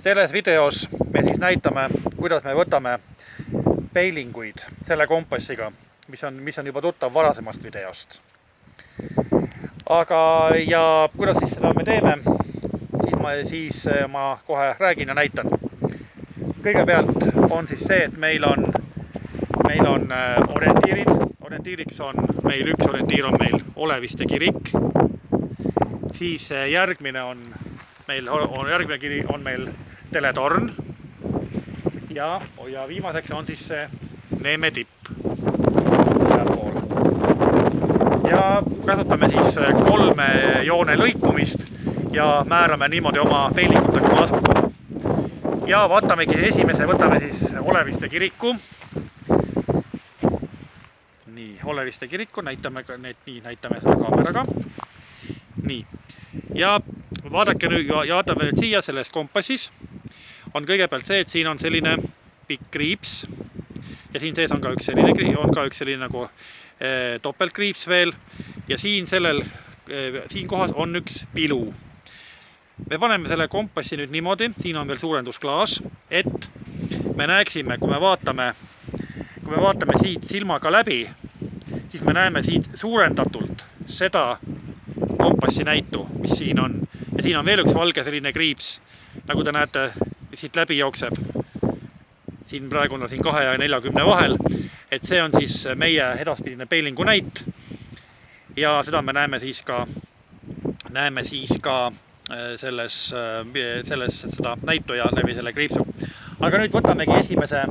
Selles videos me siis näitame, kuidas me võtame peilinguid selle kompassiga, mis on juba tuttav varasemast videost. Ja kuidas siis seda me teeme, siis ma kohe räägin ja näitan. Kõigepealt on siis see, et meil on orientiirid. Orientiiriks on meil üks orientiir on meil Oleviste kirik. Siis järgmine kiri on meil teletorn ja viimaseks on siis see Neeme tipp sealpool. Ja kasutame siis 3 joone lõikumist ja määrame niimoodi oma peilingutega asukoha. Ja vaatamegi võtame siis Oleviste kiriku. Nii, Oleviste kiriku näitame seda kaameraga. Nii. Ja vaadake nüüd ja vaatame nüüd siia selles kompassis on kõigepealt see, et siin on selline pikk kriips ja siin sees on ka üks selline nagu topeltkriips veel ja siin kohas on üks pilu. Me paneme selle kompassi nüüd niimoodi, siin on veel suurendusklaas, et me näeksime, kui me vaatame siit silmaga läbi, siis me näeme siit suurendatult seda kompassi näitu, mis siin on. Ja siin on veel üks valge selline kriips, nagu te näete, siit läbi jookseb. Siin praegu on 2 ja 40 vahel, et see on siis meie edaspidine peilingu näit. Ja seda me näeme siis ka selles seda näitu ja läbi selle kriipsu. Aga nüüd võtamegi esimese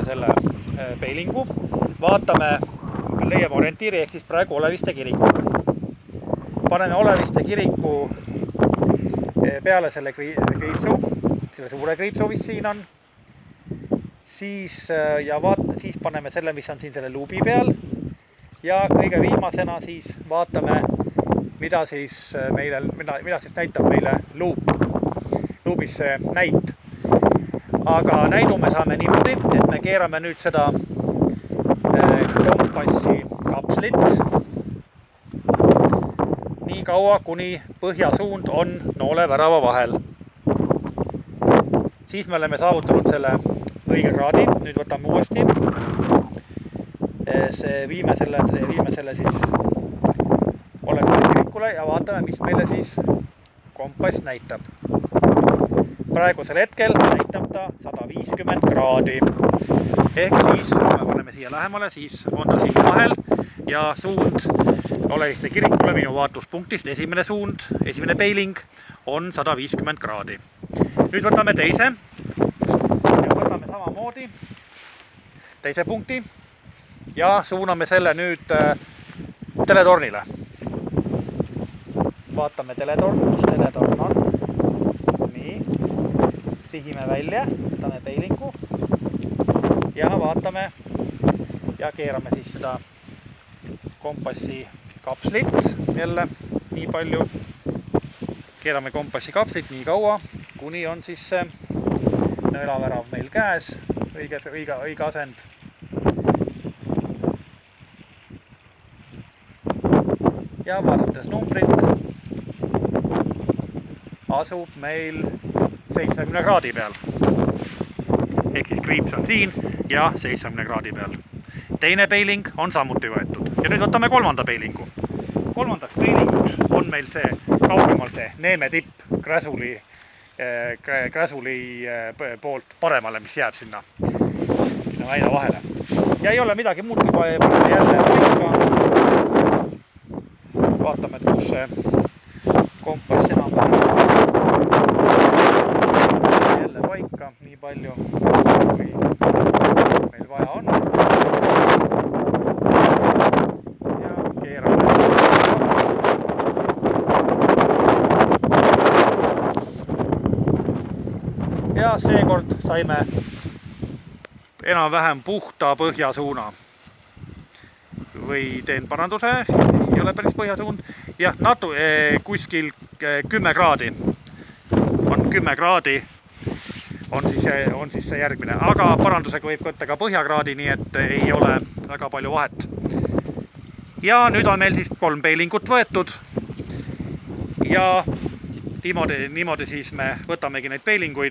selle peilingu. Vaatame, leiame orientiiri ehk siis praegu Oleviste kiriku. Paneme Oleviste kiriku peale selle kriipsu, selle suure kriipsu, mis siin on. Siis paneme selle, mis on siin selle luubi peal. Ja kõige viimasena siis vaatame, mida siis näitab meile luubis see näit. Aga näidu me saame niimoodi, et me keerame nüüd seda kompassi kapslit nii kaua, kuni põhjasuund on noolevärava vahel. Siis me oleme saavutanud selle õige kraadi. Nüüd võtame uuesti. Viime selle siis Oleviste kirikule ja vaatame, mis meile siis kompass näitab. Praegusel hetkel näitab ta 150 kraadi. Ehk siis, kui me paneme siia lähemale, siis on ta siin vahel ja suund Oleviste kirikule minu vaatluspunktist, esimene peiling on 150 kraadi. Nüüd võtame teise ja võtame samamoodi teise punkti ja suuname selle nüüd teletornile. Vaatame kus teletorn on. Nii, sihime välja, võtame peilingu ja vaatame ja keerame siis seda kompassi kapslit jälle nii palju. Keerame kompassi kapslit nii kaua, kuni on siis see nõelavärav meil käes, õige asend. Ja vaadates numbrit asub meil 70 kraadi peal. Ehk siis kriips on siin ja 70 kraadi peal. Teine peiling on samuti võetud. Ja nüüd võtame kolmanda peilingu. Kolmandaks peilinguks on meil see kaugemal see Neeme tipp Gräzuli poolt paremale, mis jääb sinna väina vahele. Ja ei ole midagi muudki, paneme jälle paika. Vaatame, et kus see kompass enam jälle paika nii palju, kui meil vaja on. Ja keerame. Ja seekord saime enam-vähem puhta põhjasuuna. Või teen paranduse, ei ole päris põhjasuund. Jah, kuskil 10 kraadi. On 10 kraadi, on siis see järgmine. Aga parandusega võib võtta ka põhjakraadi, nii et ei ole väga palju vahet. Ja nüüd on meil siis 3 peilingut võetud. ja niimoodi siis me võtamegi neid peelinguid